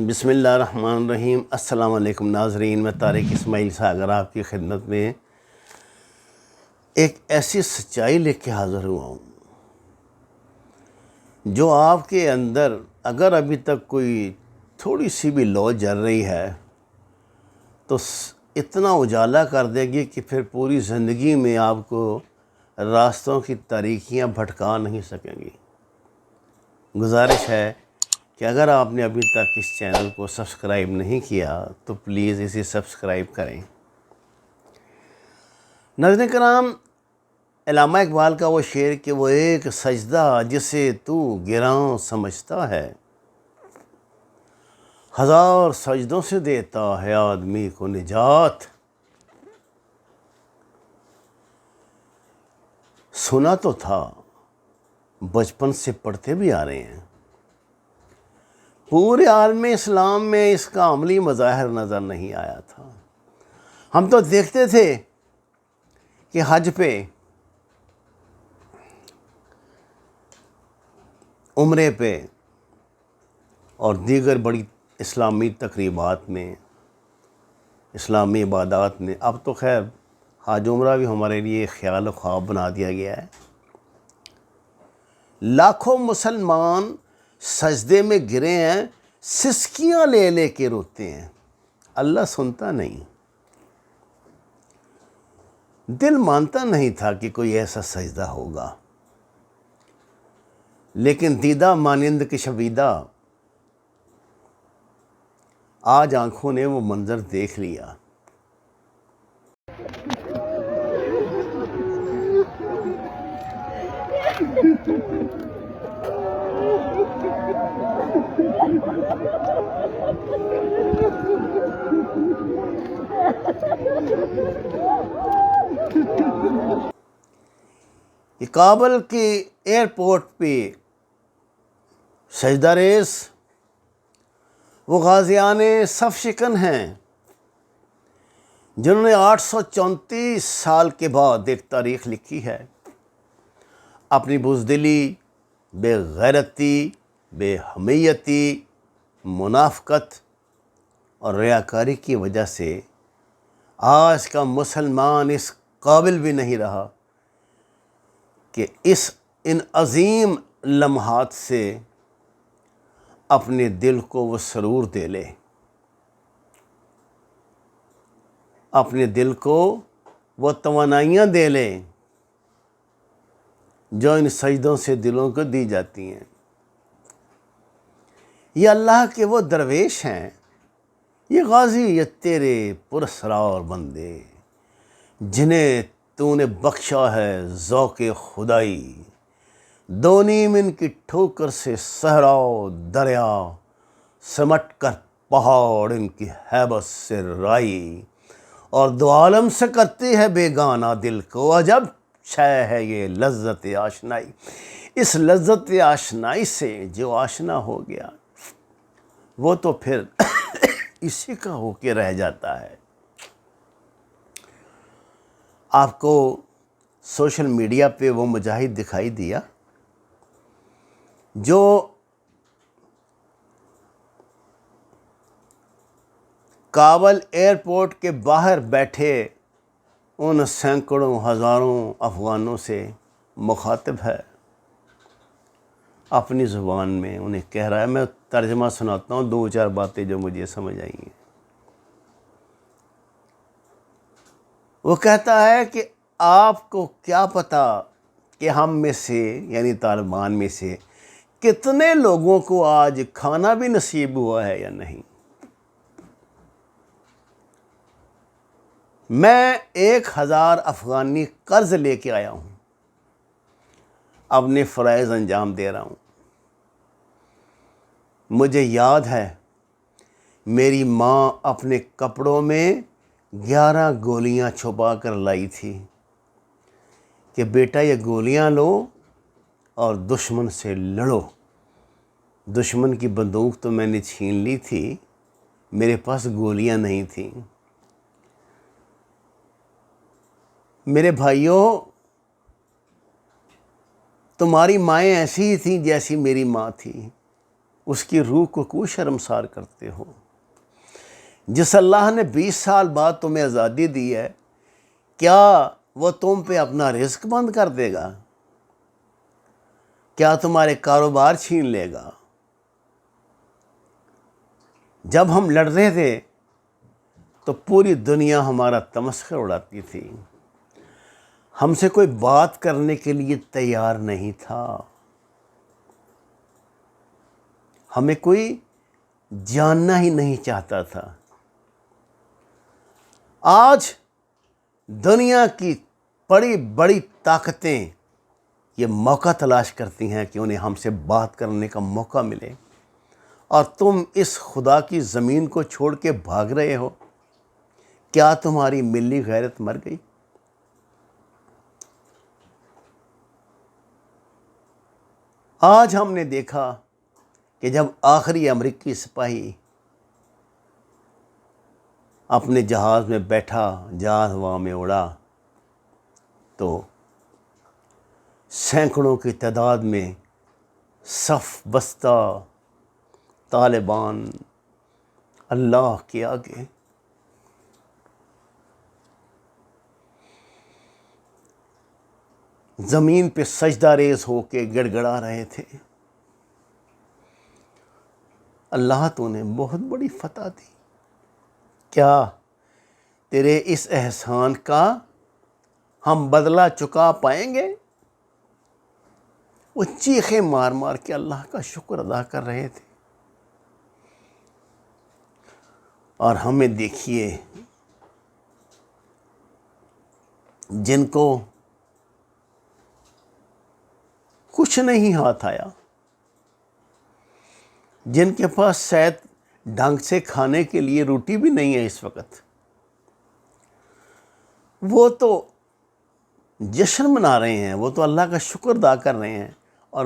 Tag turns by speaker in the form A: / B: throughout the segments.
A: بسم اللہ الرحمن الرحیم۔ السلام علیکم ناظرین، میں طارق اسماعیل ساگر آپ کی خدمت میں ایک ایسی سچائی لے کے حاضر ہوا ہوں جو آپ کے اندر اگر ابھی تک کوئی تھوڑی سی بھی لو جل رہی ہے تو اتنا اجالا کر دے گی کہ پھر پوری زندگی میں آپ کو راستوں کی تاریکیاں بھٹکا نہیں سکیں گی۔ گزارش ہے کہ اگر آپ نے ابھی تک اس چینل کو سبسکرائب نہیں کیا تو پلیز اسے سبسکرائب کریں۔ ناظرین کرام، علامہ اقبال کا وہ شعر کہ وہ ایک سجدہ جسے تو گراں سمجھتا ہے، ہزار سجدوں سے دیتا ہے آدمی کو نجات۔ سنا تو تھا، بچپن سے پڑھتے بھی آ رہے ہیں، پورے عالم اسلام میں اس کا عملی مظاہر نظر نہیں آیا تھا۔ ہم تو دیکھتے تھے کہ حج پہ، عمرے پہ اور دیگر بڑی اسلامی تقریبات میں، اسلامی عبادات میں، اب تو خیر حج عمرہ بھی ہمارے لیے خیال و خواب بنا دیا گیا ہے، لاکھوں مسلمان سجدے میں گرے ہیں، سسکیاں لے لے کے روتے ہیں، اللہ سنتا نہیں، دل مانتا نہیں تھا کہ کوئی ایسا سجدہ ہوگا، لیکن دیدہ مانند کشیدہ آج آنکھوں نے وہ منظر دیکھ لیا۔ کہ کابل کے ایئرپورٹ پہ سجدہ ریز وہ غازیان صف شکن ہیں جنہوں نے 834 سال کے بعد ایک تاریخ لکھی ہے، اپنی بزدلی، بے غیرتی، بے حمیتی، منافقت اور ریاکاری کی وجہ سے آج کا مسلمان اس قابل بھی نہیں رہا کہ ان عظیم لمحات سے اپنے دل کو وہ سرور دے لے، اپنے دل کو وہ توانائیاں دے لے جو ان سجدوں سے دلوں کو دی جاتی ہیں۔ یہ اللہ کے وہ درویش ہیں، یہ غازی، یہ تیرے پراسرار بندے جنہیں تو نے بخشا ہے ذوق خدائی، دو نیم ان کی ٹھوکر سے صحرا و دریا، سمٹ کر پہاڑ ان کی ہیبت سے رائی، اور دو عالم سے کرتی ہے بیگانہ دل کو، عجب شے ہے یہ لذت آشنائی۔ اس لذت آشنائی سے جو آشنا ہو گیا وہ تو پھر اسی کا ہو کے رہ جاتا ہے۔ آپ کو سوشل میڈیا پہ وہ مجاہد دکھائی دیا جو کابل ایئرپورٹ کے باہر بیٹھے ان سینکڑوں ہزاروں افغانوں سے مخاطب ہے، اپنی زبان میں انہیں کہہ رہا ہے، میں ترجمہ سناتا ہوں، دو چار باتیں جو مجھے سمجھ آئی ہیں۔ وہ کہتا ہے کہ آپ کو کیا پتا کہ ہم میں سے، یعنی طالبان میں سے، کتنے لوگوں کو آج کھانا بھی نصیب ہوا ہے یا نہیں۔ میں 1000 افغانی قرض لے کے آیا ہوں، اپنے فرائض انجام دے رہا ہوں۔ مجھے یاد ہے میری ماں اپنے کپڑوں میں 11 گولیاں چھپا کر لائی تھی کہ بیٹا یہ گولیاں لو اور دشمن سے لڑو۔ دشمن کی بندوق تو میں نے چھین لی تھی، میرے پاس گولیاں نہیں تھیں۔ میرے بھائیوں، تمہاری مائیں ایسی ہی تھیں جیسی میری ماں تھی، اس کی روح کو کیوں شرمسار کرتے ہو؟ جس اللہ نے 20 سال بعد تمہیں آزادی دی ہے، کیا وہ تم پہ اپنا رزق بند کر دے گا؟ کیا تمہارے کاروبار چھین لے گا؟ جب ہم لڑ رہے تھے تو پوری دنیا ہمارا تمسخر اڑاتی تھی، ہم سے کوئی بات کرنے کے لیے تیار نہیں تھا، ہمیں کوئی جاننا ہی نہیں چاہتا تھا۔ آج دنیا کی بڑی بڑی طاقتیں یہ موقع تلاش کرتی ہیں کہ انہیں ہم سے بات کرنے کا موقع ملے، اور تم اس خدا کی زمین کو چھوڑ کے بھاگ رہے ہو۔ کیا تمہاری ملی غیرت مر گئی؟ آج ہم نے دیکھا کہ جب آخری امریکی سپاہی اپنے جہاز میں بیٹھا، جہاز ہوا میں اڑا، تو سینکڑوں کی تعداد میں صف بستہ طالبان اللہ کے آگے زمین پہ سجدہ ریز ہو کے گڑ گڑا رہے تھے، اللہ تو نے بہت بڑی فتح دی، کیا تیرے اس احسان کا ہم بدلہ چکا پائیں گے؟ وہ چیخیں مار مار کے اللہ کا شکر ادا کر رہے تھے، اور ہمیں دیکھیے جن کو کچھ نہیں ہاتھ آیا، جن کے پاس شاید ڈھنگ سے کھانے کے لیے روٹی بھی نہیں ہے اس وقت، وہ تو جشن منا رہے ہیں، وہ تو اللہ کا شکر ادا کر رہے ہیں، اور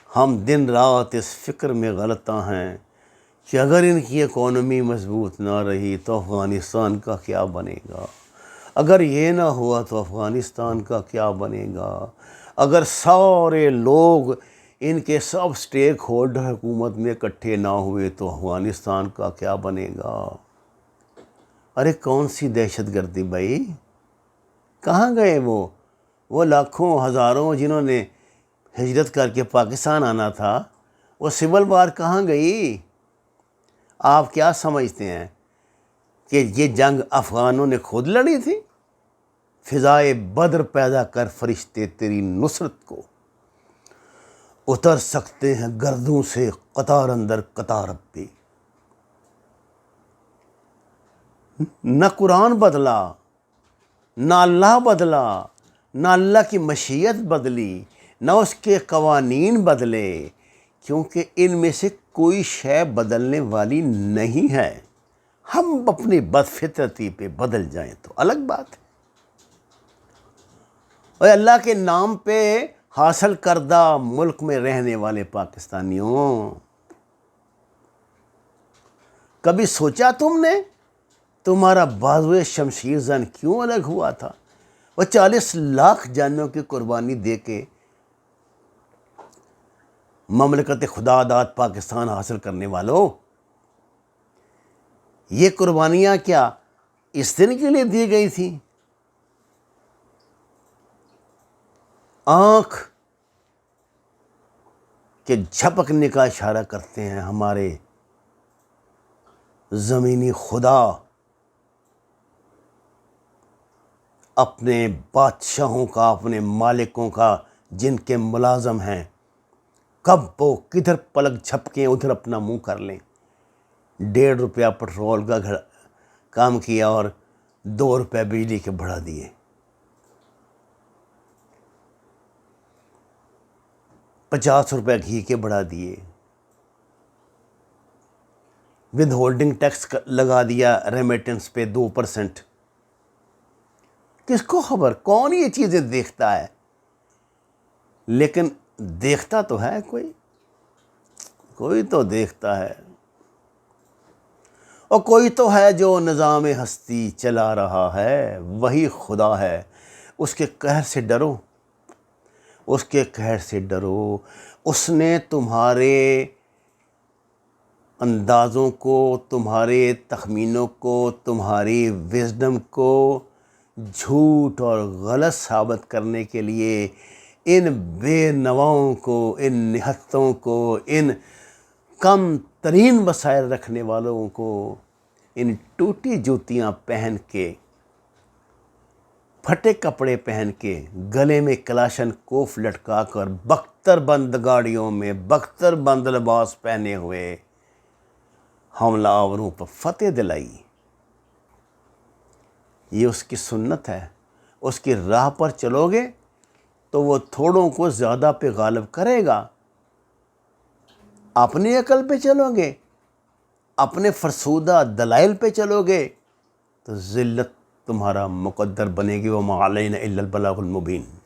A: ہم دن رات اس فکر میں غلطاں ہیں کہ اگر ان کی اکانومی مضبوط نہ رہی تو افغانستان کا کیا بنے گا، اگر یہ نہ ہوا تو افغانستان کا کیا بنے گا، اگر سارے لوگ ان کے سب سٹیک ہولڈر حکومت میں اکٹھے نہ ہوئے تو افغانستان کا کیا بنے گا۔ ارے کون سی دہشت گردی بھائی؟ کہاں گئے وہ لاکھوں ہزاروں جنہوں نے ہجرت کر کے پاکستان آنا تھا؟ وہ سول وار کہاں گئی؟ آپ کیا سمجھتے ہیں کہ یہ جنگ افغانوں نے خود لڑی تھی؟ فضائے بدر پیدا کر فرشتے تیری نصرت کو، اتر سکتے ہیں گردوں سے قطار اندر قطار اب بھی۔ نہ قرآن بدلا، نہ اللہ بدلا، نہ اللہ کی مشیت بدلی، نہ اس کے قوانین بدلے، کیونکہ ان میں سے کوئی شے بدلنے والی نہیں ہے۔ ہم اپنی بدفطرتی پہ بدل جائیں تو الگ بات ہے۔ اور اللہ کے نام پہ حاصل کردہ ملک میں رہنے والے پاکستانیوں، کبھی سوچا تم نے تمہارا بازو شمشیر زن کیوں الگ ہوا تھا؟ وہ 40 لاکھ جانوں کی قربانی دے کے مملکت خدا داد پاکستان حاصل کرنے والوں، یہ قربانیاں کیا اس دن کے لیے دی گئی تھیں؟ آنکھ کے جھپکنے کا اشارہ کرتے ہیں ہمارے زمینی خدا اپنے بادشاہوں کا، اپنے مالکوں کا، جن کے ملازم ہیں، کب وہ کدھر پلک جھپکیں ادھر اپنا منہ کر لیں۔ 1.5 روپیہ پٹرول کا کام کیا اور 2 روپے بجلی کے بڑھا دیے، 50 روپے گھی کے بڑھا دیے، ود ہولڈنگ ٹیکس لگا دیا ریمیٹنس پہ 2%۔ کس کو خبر کون یہ چیزیں دیکھتا ہے؟ لیکن دیکھتا تو ہے کوئی تو دیکھتا ہے، اور کوئی تو ہے جو نظام ہستی چلا رہا ہے، وہی خدا ہے۔ اس کے قہر سے ڈرو، اس کے قہر سے ڈرو۔ اس نے تمہارے اندازوں کو، تمہارے تخمینوں کو، تمہاری وزڈم کو جھوٹ اور غلط ثابت کرنے کے لیے ان بے نواؤں کو، ان نہتوں کو، ان کم ترین وسائل رکھنے والوں کو، ان ٹوٹی جوتیاں پہن کے، پھٹے کپڑے پہن کے، گلے میں کلاشن کوف لٹکا کر، بختر بند گاڑیوں میں، بختر بند لباس پہنے ہوئے حملہ آوروں پر فتح دلائی۔ یہ اس کی سنت ہے۔ اس کی راہ پر چلو گے تو وہ تھوڑوں کو زیادہ پہ غالب کرے گا۔ اپنی عقل پہ چلو گے، اپنے فرسودہ دلائل پہ چلو گے تو ذلت تمہارا مقدر بنے گی۔ وَمَا عَلَيْنَا إِلَّا الْبَلَاغُ الْمُبِينُ۔